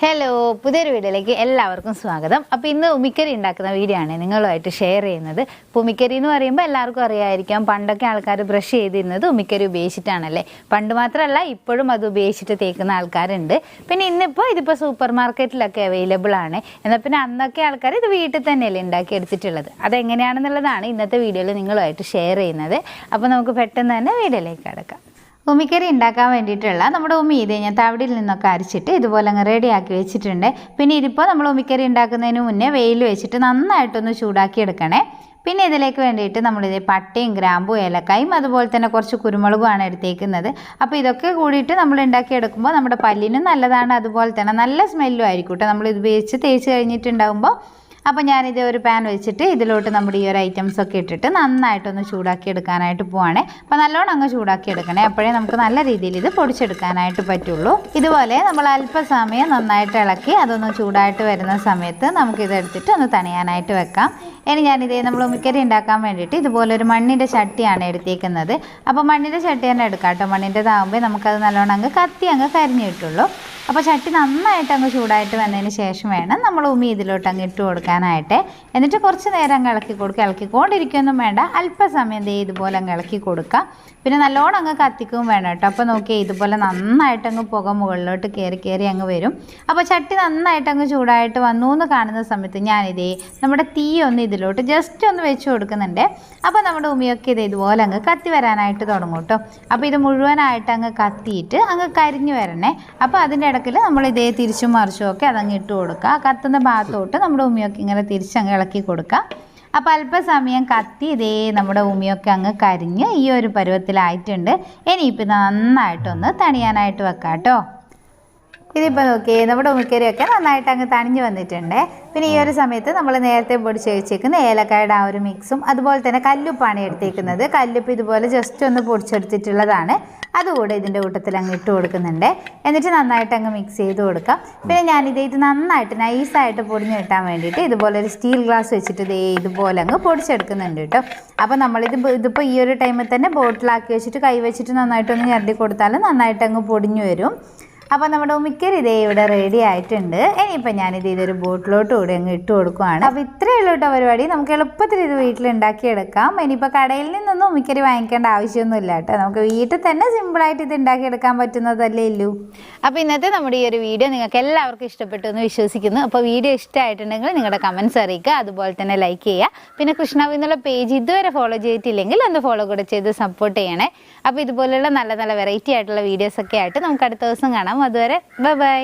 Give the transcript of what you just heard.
Hello, പുതിയൊരു വീഡിയോയിലേക്ക് എല്ലാവർക്കും സ്വാഗതം. അപ്പോൾ ഇന്ന് ഉമിക്കരി ഉണ്ടാക്കുന്ന വീഡിയോ ആണ് നിങ്ങളുമായിട്ട് ഷെയർ ചെയ്യുന്നത്. അപ്പോൾ ഉമിക്കരി എന്ന് പറയുമ്പോൾ എല്ലാവർക്കും അറിയാമായിരിക്കാം, പണ്ടൊക്കെ ആൾക്കാർ ബ്രഷ് ചെയ്തിരുന്നത് ഉമിക്കരി ഉപയോഗിച്ചിട്ടാണല്ലേ. പണ്ട് മാത്രമല്ല, ഇപ്പോഴും അത് ഉപയോഗിച്ചിട്ട് തേക്കുന്ന ആൾക്കാരുണ്ട്. പിന്നെ ഇതിപ്പോൾ സൂപ്പർ മാർക്കറ്റിലൊക്കെ അവൈലബിൾ ആണ്. എന്നാൽ പിന്നെ അന്നൊക്കെ ആൾക്കാർ ഇത് വീട്ടിൽ തന്നെയല്ലേ ഉണ്ടാക്കിയെടുത്തിട്ടുള്ളത്. അതെങ്ങനെയാണെന്നുള്ളതാണ് ഇന്നത്തെ വീഡിയോയിൽ നിങ്ങളുമായിട്ട് ഷെയർ ചെയ്യുന്നത്. അപ്പോൾ നമുക്ക് പെട്ടെന്ന് തന്നെ വീഡിയോയിലേക്ക് കിടക്കാം. ഉമിക്കരി ഉണ്ടാക്കാൻ വേണ്ടിയിട്ടുള്ള നമ്മുടെ ഉമി ഇത് ഞാൻ തവിടിൽ നിന്നൊക്കെ അരിച്ചിട്ട് ഇതുപോലെ അങ്ങ് റെഡിയാക്കി വെച്ചിട്ടുണ്ട്. പിന്നെ ഇതിപ്പോൾ നമ്മൾ ഉമിക്കരി ഉണ്ടാക്കുന്നതിന് മുന്നേ വെയിൽ വെച്ചിട്ട് നന്നായിട്ടൊന്ന് ചൂടാക്കി എടുക്കണേ. പിന്നെ ഇതിലേക്ക് വേണ്ടിയിട്ട് നമ്മളിത് പട്ടയും ഗ്രാമ്പും ഏലക്കായും അതുപോലെ തന്നെ കുറച്ച് കുരുമുളകുമാണ് എടുത്തേക്കുന്നത്. അപ്പോൾ ഇതൊക്കെ കൂടിയിട്ട് നമ്മൾ ഉണ്ടാക്കിയെടുക്കുമ്പോൾ നമ്മുടെ പല്ലിനും നല്ലതാണ്, അതുപോലെ തന്നെ നല്ല സ്മെല്ലും ആയിരിക്കും കേട്ടോ. നമ്മൾ ഇത് ഉപയോഗിച്ച് തേച്ച് കഴിഞ്ഞിട്ടുണ്ടാകുമ്പോൾ. അപ്പോൾ ഞാനിത് ഒരു പാൻ വെച്ചിട്ട് ഇതിലോട്ട് നമ്മുടെ ഈ ഒരു ഐറ്റംസൊക്കെ ഇട്ടിട്ട് നന്നായിട്ടൊന്ന് ചൂടാക്കി എടുക്കാനായിട്ട് പോവാണേ. അപ്പോൾ നല്ലോണം അങ്ങ് ചൂടാക്കി എടുക്കണേ, അപ്പോഴേ നമുക്ക് നല്ല രീതിയിൽ ഇത് പൊടിച്ചെടുക്കാനായിട്ട് പറ്റുള്ളൂ. ഇതുപോലെ നമ്മൾ അല്പസമയം നന്നായിട്ട് ഇളക്കി അതൊന്ന് ചൂടായിട്ട് വരുന്ന സമയത്ത് നമുക്കിതെടുത്തിട്ട് ഒന്ന് തണിയാനായിട്ട് വെക്കാം. ഇനി ഞാനിതേ നമ്മൾ ഉമിക്കരി ഉണ്ടാക്കാൻ വേണ്ടിയിട്ട് ഇതുപോലെ ഒരു മണ്ണിൻ്റെ ചട്ടിയാണ് എടുത്തേക്കുന്നത്. അപ്പോൾ മണ്ണിൻ്റെ ചട്ടി തന്നെ എടുക്കാം കേട്ടോ. മണ്ണിൻ്റെതാകുമ്പോൾ നമുക്കത് നല്ലോണം അങ്ങ് കത്തി അങ്ങ് കരിഞ്ഞു കിട്ടുള്ളൂ. അപ്പോൾ ചട്ടി നന്നായിട്ട് അങ്ങ് ചൂടായിട്ട് വന്നതിന് ശേഷം വേണം നമ്മൾ ഉമി ഇതിലോട്ട് അങ്ങ് ഇട്ട് കൊടുക്കാനായിട്ട്. എന്നിട്ട് കുറച്ച് നേരം അങ്ങ് ഇളക്കി കൊടുക്കുക. ഇളക്കിക്കൊണ്ടിരിക്കുകയൊന്നും വേണ്ട, അല്പസമയം ഇതുപോലെ അങ്ങ് ഇളക്കി കൊടുക്കുക. പിന്നെ നല്ലോണം അങ്ങ് കത്തിക്കും വേണം കേട്ടോ. അപ്പോൾ നോക്കിയാൽ ഇതുപോലെ നന്നായിട്ട് അങ്ങ് പുക മുകളിലോട്ട് കയറി അങ്ങ് വരും. അപ്പോൾ ചട്ടി നന്നായിട്ട് അങ്ങ് ചൂടായിട്ട് വന്നു എന്ന് കാണുന്ന സമയത്ത് ഞാനിതേ നമ്മുടെ തീ ഒന്ന് ഇതിലോട്ട് ജസ്റ്റ് ഒന്ന് വെച്ച് കൊടുക്കുന്നുണ്ട്. അപ്പോൾ നമ്മുടെ ഉമിയൊക്കെ ഇതുപോലെ അങ്ങ് കത്തി വരാനായിട്ട് തുടങ്ങും കേട്ടോ. അപ്പോൾ ഇത് മുഴുവനായിട്ട് അങ്ങ് കത്തിയിട്ട് അങ്ങ് കരിഞ്ഞു വരണേ. അപ്പോൾ അതിൻ്റെ ഇടയ്ക്കിൽ നമ്മൾ തിരിച്ചും മറിച്ചും ഒക്കെ അതങ്ങ് ഇട്ട് കൊടുക്കുക. കത്തുന്ന ഭാഗത്തോട്ട് നമ്മുടെ ഉമിയൊക്കെ ഇങ്ങനെ തിരിച്ചങ്ങ് ഇളക്കി കൊടുക്കുക. അപ്പോൾ അല്പസമയം കത്തി നമ്മുടെ ഉമിയൊക്കെ അങ്ങ് കരിഞ്ഞ് ഈ ഒരു പരുവത്തിലായിട്ടുണ്ട്. ഇനിയിപ്പോൾ നന്നായിട്ടൊന്ന് തണിയാനായിട്ട് വെക്കാം കേട്ടോ. ഇതിപ്പോൾ നോക്കിയേ നമ്മുടെ ഉമിക്കരിയൊക്കെ നന്നായിട്ട് അങ്ങ് തണിഞ്ഞ് വന്നിട്ടുണ്ട്. പിന്നെ ഈ ഒരു സമയത്ത് നമ്മൾ നേരത്തെ പൊടിച്ച് വെച്ചേക്കുന്ന ഏലക്കായുടെ ആ ഒരു മിക്സും അതുപോലെ തന്നെ കല്ലുപ്പാണ് എടുത്തേക്കുന്നത്. കല്ലുപ്പ് ഇതുപോലെ ജസ്റ്റ് ഒന്ന് പൊടിച്ചെടുത്തിട്ടുള്ളതാണ്. അതുകൂടെ ഇതിൻ്റെ കൂട്ടത്തിൽ അങ്ങ് ഇട്ട് കൊടുക്കുന്നുണ്ട്. എന്നിട്ട് നന്നായിട്ട് അങ്ങ് മിക്സ് ചെയ്ത് കൊടുക്കാം. പിന്നെ ഞാനിത് നന്നായിട്ട് നൈസായിട്ട് പൊടിഞ്ഞ് കിട്ടാൻ വേണ്ടിയിട്ട് ഇതുപോലെ ഒരു സ്റ്റീൽ ഗ്ലാസ് വെച്ചിട്ട് ഇതുപോലെ അങ്ങ് പൊടിച്ചെടുക്കുന്നുണ്ട് കേട്ടോ. അപ്പോൾ ഇതിപ്പോൾ ഈ ഒരു ടൈമിൽ തന്നെ ബോട്ടിലാക്കി വെച്ചിട്ട് കൈ വെച്ചിട്ട് നന്നായിട്ടൊന്ന് ഞരടി കൊടുത്താൽ നന്നായിട്ട് അങ്ങ് പൊടിഞ്ഞു വരും. അപ്പോൾ നമ്മുടെ ഉമിക്കരി ഇവിടെ റെഡി ആയിട്ടുണ്ട്. ഇനിയിപ്പോൾ ഞാനിത് ഇതൊരു ബോട്ടിലോട്ട് കൂടി അങ്ങ് ഇട്ട് കൊടുക്കുകയാണ്. അപ്പോൾ ഇത്രയേ ഉള്ളൂ കേട്ടോ പരിപാടി. നമുക്ക് എളുപ്പത്തിൽ ഇത് വീട്ടിലുണ്ടാക്കിയെടുക്കാം. ഇനിയിപ്പോൾ കടയിൽ നിന്നൊന്നും ഉമിക്കരി വാങ്ങിക്കേണ്ട ആവശ്യമൊന്നുമില്ല കേട്ടോ. നമുക്ക് വീട്ടിൽ തന്നെ സിമ്പിളായിട്ട് ഇത് ഉണ്ടാക്കിയെടുക്കാൻ പറ്റുന്നതല്ലേ ഉള്ളൂ. അപ്പോൾ ഇന്നത്തെ നമ്മുടെ ഈ ഒരു വീഡിയോ നിങ്ങൾക്ക് എല്ലാവർക്കും ഇഷ്ടപ്പെട്ടു എന്ന് വിശ്വസിക്കുന്നു. അപ്പോൾ വീഡിയോ ഇഷ്ടമായിട്ടുണ്ടെങ്കിൽ നിങ്ങളുടെ കമൻറ്റ്സ് അറിയിക്കുക, അതുപോലെ തന്നെ ലൈക്ക് ചെയ്യുക. പിന്നെ krishnaavyu എന്നുള്ള പേജ് ഇതുവരെ ഫോളോ ചെയ്തിട്ടില്ലെങ്കിൽ ഒന്ന് ഫോളോ കൂടെ ചെയ്ത് സപ്പോർട്ട് ചെയ്യണേ. അപ്പോൾ ഇതുപോലെയുള്ള നല്ല നല്ല വെറൈറ്റി ആയിട്ടുള്ള വീഡിയോസൊക്കെ ആയിട്ട് നമുക്ക് അടുത്ത ദിവസം കാണാം. അതുവരെ ബൈ ബൈ.